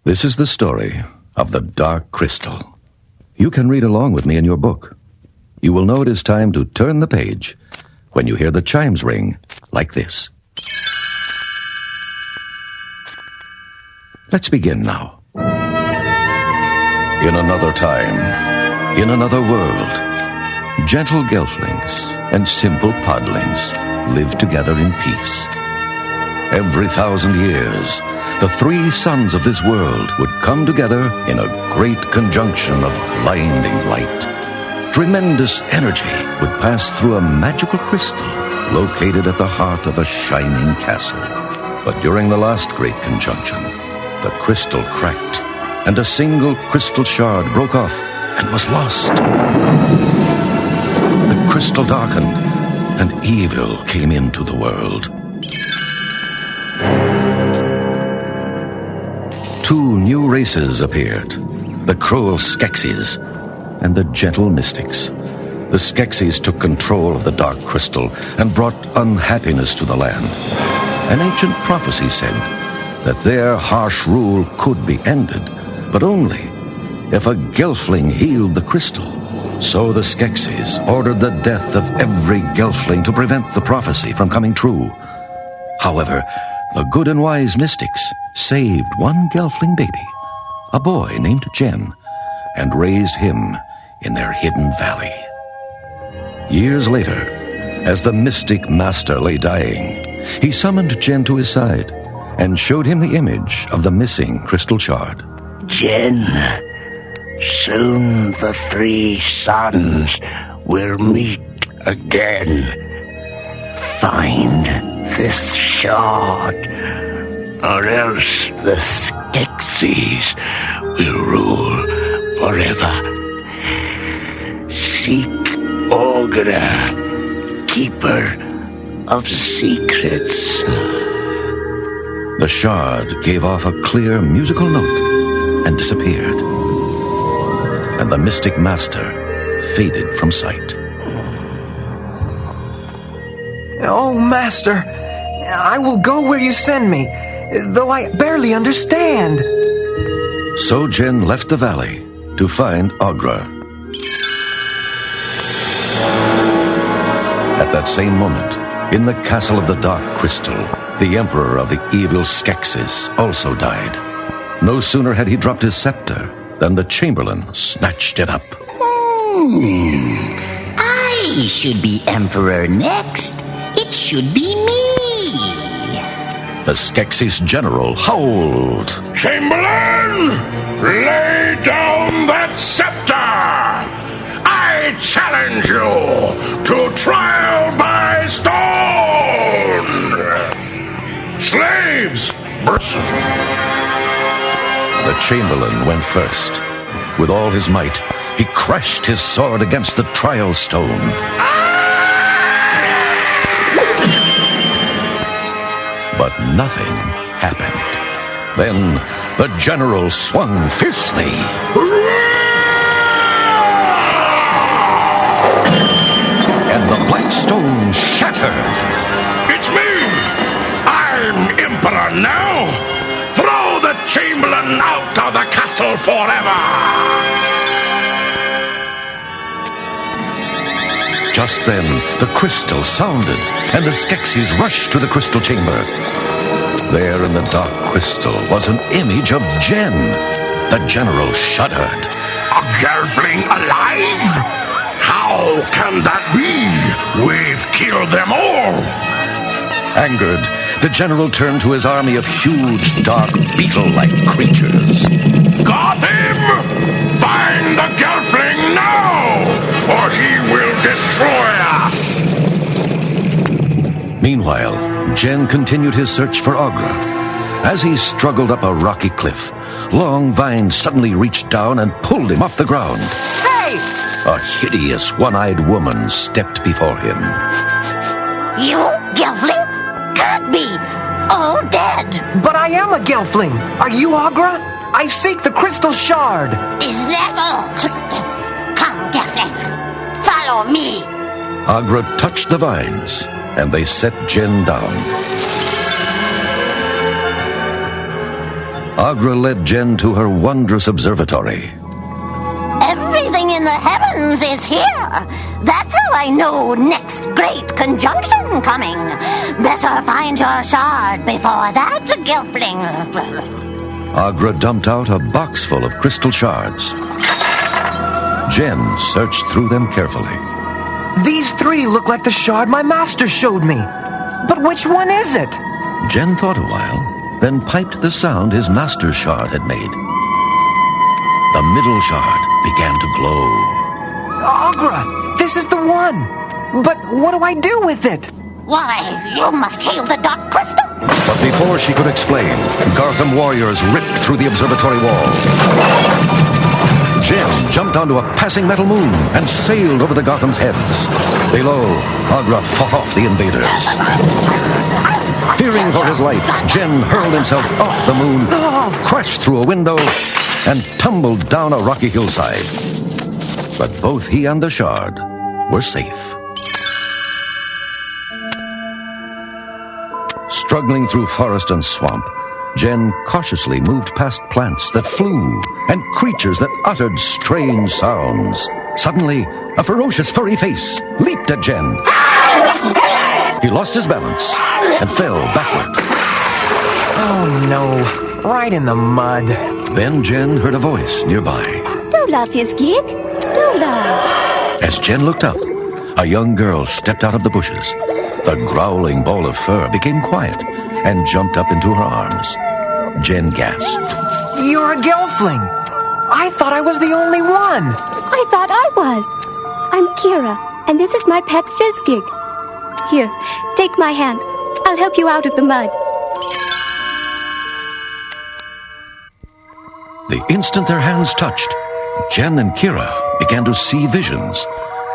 This is the story of the Dark Crystal. You can read along with me in your book. You will know it is time to turn the page when you hear the chimes ring like this. Let's begin now. In another time, in another world, gentle gelflings and simple podlings lived together in peace. Every 1,000 years, the three suns of this world would come together in a great conjunction of blinding light. Tremendous energy would pass through a magical crystal located at the heart of a shining castle. But during the last great conjunction, the crystal cracked, and a single crystal shard broke off and was lost. The crystal darkened, and evil came into the world. Two new races appeared, the cruel Skeksis and the gentle Mystics. The Skeksis took control of the Dark Crystal and brought unhappiness to the land. An ancient prophecy said that their harsh rule could be ended, but only if a gelfling healed the crystal. So the Skeksis ordered the death of every gelfling to prevent the prophecy from coming true. However, the good and wise Mystics saved one gelfling baby, a boy named Jen, and raised him in their hidden valley. Years later, as the Mystic Master lay dying, he summoned Jen to his side and showed him the image of the missing crystal shard. Jen, soon the three suns will meet again. Find this shard, or else the Skeksis will rule forever. Seek Augra, keeper of secrets. The shard gave off a clear musical note and disappeared, and the Mystic Master faded from sight. Oh, Master, I will go where you send me, though I barely understand. So Jen left the valley to find Augra. At that same moment, in the castle of the Dark Crystal, the emperor of the evil Skeksis also died. No sooner had he dropped his scepter than the chamberlain snatched it up. I should be emperor next. It should be me. The Skeksis general howled. Chamberlain, lay down that scepter! I challenge you to trial by stone! Slaves! The chamberlain went first. With all his might, he crashed his sword against the trial stone. But nothing happened. Then the general swung fiercely. And the black stone shattered. It's me! I'm emperor now! Throw the chamberlain out of the castle forever! Just then, the crystal sounded, and the Skeksis rushed to the crystal chamber. There in the Dark Crystal was an image of Jen. The general shuddered. A gelfling alive? How can that be? We've killed them all! Angered, the general turned to his army of huge, dark, beetle-like creatures. Got him! Find the gelfling now, or he will destroy us! Meanwhile, Jen continued his search for Augra. As he struggled up a rocky cliff, Long Vine suddenly reached down and pulled him off the ground. Hey! A hideous, one-eyed woman stepped before him. You, Gelfling? Can't be. All dead. But I am a gelfling. Are you Augra? I seek the crystal shard. Is that all? Come, Gelfling. Follow me. Augra touched the vines, and they set Jen down. Agra led Jen to her wondrous observatory. Everything in the heavens is here. That's how I know next great conjunction coming. Better find your shard before that, Gelfling. Agra dumped out a box full of crystal shards. Jen searched through them carefully. These 3 look like the shard my master showed me. But which one is it? Jen thought a while, then piped the sound his master's shard had made. The middle shard began to glow. Agra, this is the one. But what do I do with it? Why, you must hail the Dark Crystal. But before she could explain, Gartham warriors ripped through the observatory wall. Jen jumped onto a passing metal moon and sailed over the Gotham's heads. Below, Agra fought off the invaders. Fearing for his life, Jen hurled himself off the moon, crashed through a window, and tumbled down a rocky hillside. But both he and the shard were safe. Struggling through forest and swamp, Jen cautiously moved past plants that flew and creatures that uttered strange sounds. Suddenly, a ferocious furry face leaped at Jen. He lost his balance and fell backward. Oh no, right in the mud. Then Jen heard a voice nearby. Dula, Fizzgig. Dula. As Jen looked up, a young girl stepped out of the bushes. The growling ball of fur became quiet and jumped up into her arms. Jen gasped. You're a Gelfling. I thought I was the only one. I thought I was. I'm Kira, and this is my pet Fizzgig. Here, take my hand. I'll help you out of the mud. The instant their hands touched, Jen and Kira began to see visions.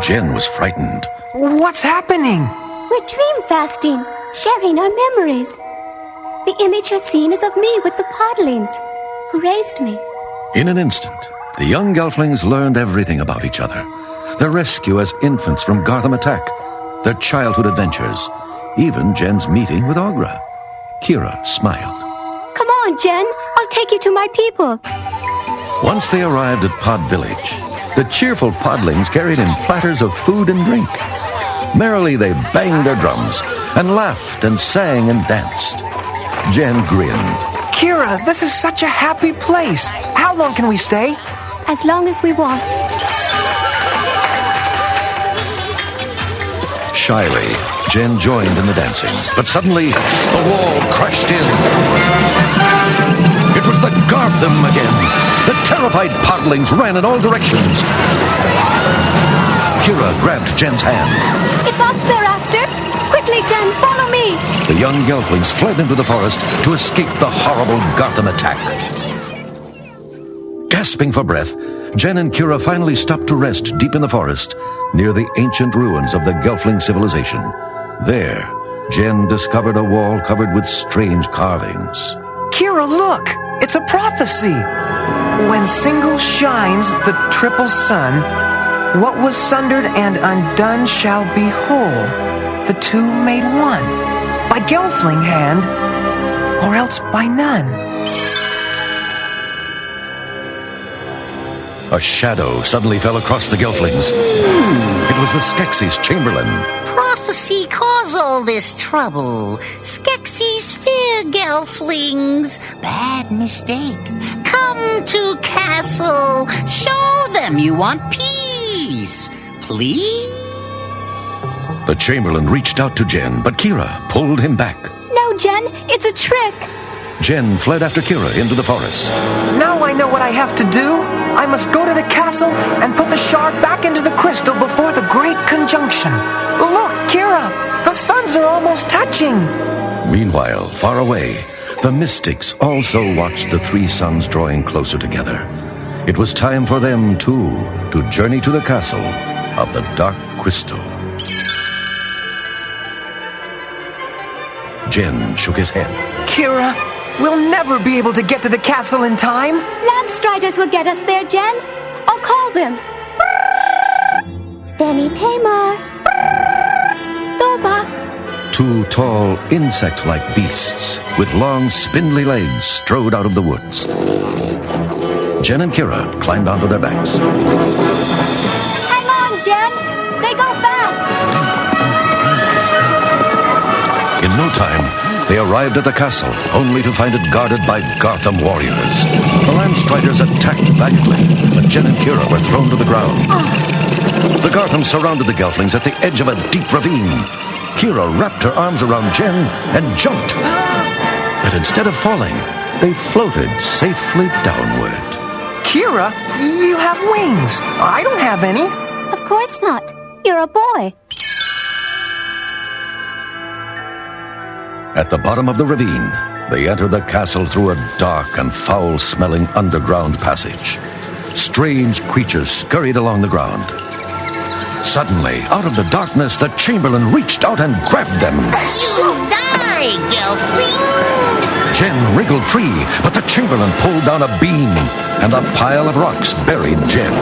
Jen was frightened. What's happening? We're dream fasting, sharing our memories. The image you're seeing is of me with the podlings, who raised me. In an instant, the young Gelflings learned everything about each other. Their rescue as infants from Gartham attack, their childhood adventures, even Jen's meeting with Agra. Kira smiled. Come on, Jen. I'll take you to my people. Once they arrived at Pod Village, the cheerful podlings carried in platters of food and drink. Merrily they banged their drums and laughed and sang and danced. Jen grinned. Kira, this is such a happy place. How long can we stay? As long as we want. Shyly, Jen joined in the dancing, but suddenly the wall crashed in. It was the Gartham again. The terrified podlings ran in all directions. Kira grabbed Jen's hand. It's us they're after. Quickly, Jen, follow me. The young Gelflings fled into the forest to escape the horrible Gartham attack. Gasping for breath, Jen and Kira finally stopped to rest deep in the forest, near the ancient ruins of the Gelfling civilization. There, Jen discovered a wall covered with strange carvings. Kira, look! It's a prophecy! When single shines the triple sun, what was sundered and undone shall be whole, the two made one, by Gelfling hand, or else by none. A shadow suddenly fell across the Gelflings. It was the Skeksis Chamberlain. Prophecy cause all this trouble. Skeksis fear Gelflings. Bad mistake. Come to castle. Show them you want peace. Please? The Chamberlain reached out to Jen, but Kira pulled him back. No, Jen, it's a trick. Jen fled after Kira into the forest. Now I know what I have to do. I must go to the castle and put the shard back into the crystal before the great conjunction. Look, Kira, the suns are almost touching. Meanwhile, far away, the mystics also watched the three suns drawing closer together. It was time for them, too, to journey to the castle of the Dark Crystal. Jen shook his head. Kira, we'll never be able to get to the castle in time. Landstriders will get us there, Jen. I'll call them. Steny Tamar. Toba. Two tall, insect-like beasts with long, spindly legs strode out of the woods. Jen and Kira climbed onto their backs. Hang on, Jen! They go fast! In no time, they arrived at the castle, only to find it guarded by Gartham warriors. The Landstriders attacked valiantly, but Jen and Kira were thrown to the ground. The Gartham surrounded the Gelflings at the edge of a deep ravine. Kira wrapped her arms around Jen and jumped. But instead of falling, they floated safely downward. Kira, you have wings. I don't have any. Of course not. You're a boy. At the bottom of the ravine, they entered the castle through a dark and foul-smelling underground passage. Strange creatures scurried along the ground. Suddenly, out of the darkness, the Chamberlain reached out and grabbed them. You die, Gelfling! Jen wriggled free, but the Chamberlain pulled down a beam, and a pile of rocks buried Jen.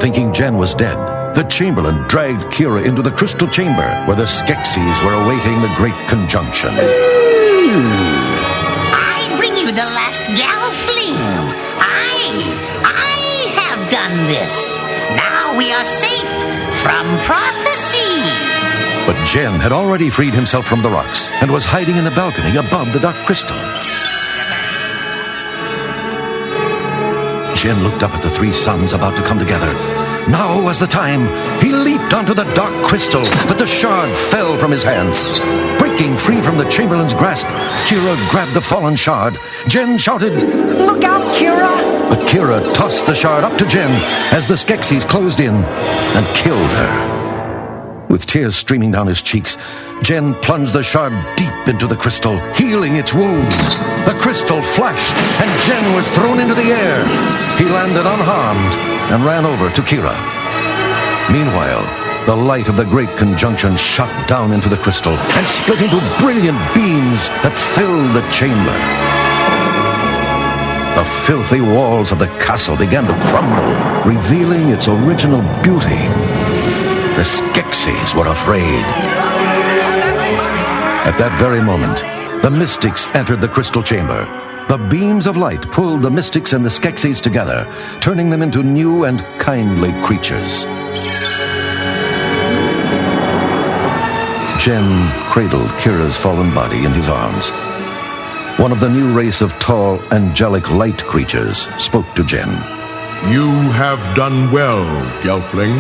Thinking Jen was dead, the Chamberlain dragged Kira into the crystal chamber where the Skeksis were awaiting the Great Conjunction. I bring you the last Gelfling. I have done this. Now we are safe from prophecy. But Jen had already freed himself from the rocks and was hiding in the balcony above the dark crystal. Jen looked up at the three suns about to come together. Now was the time. He leaped onto the dark crystal, but the shard fell from his hands. Breaking free from the Chamberlain's grasp, Kira grabbed the fallen shard. Jen shouted, Look out, Kira! But Kira tossed the shard up to Jen as the Skeksis closed in and killed her. With tears streaming down his cheeks, Jen plunged the shard deep into the crystal, healing its wounds. The crystal flashed, and Jen was thrown into the air. He landed unharmed and ran over to Kira. Meanwhile, the light of the Great Conjunction shot down into the crystal and split into brilliant beams that filled the chamber. The filthy walls of the castle began to crumble, revealing its original beauty. The Skeksis were afraid. At that very moment, the mystics entered the crystal chamber. The beams of light pulled the mystics and the Skeksis together, turning them into new and kindly creatures. Jen cradled Kira's fallen body in his arms. One of the new race of tall, angelic light creatures spoke to Jen. You have done well, Gelfling.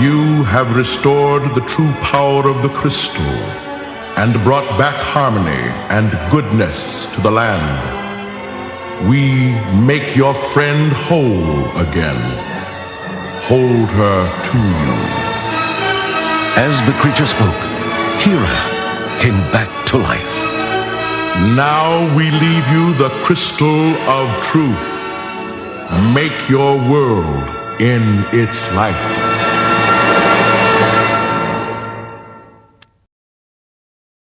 You have restored the true power of the crystal and brought back harmony and goodness to the land. We make your friend whole again. Hold her to you. As the creature spoke, Kira came back to life. Now we leave you the crystal of truth. Make your world in its light.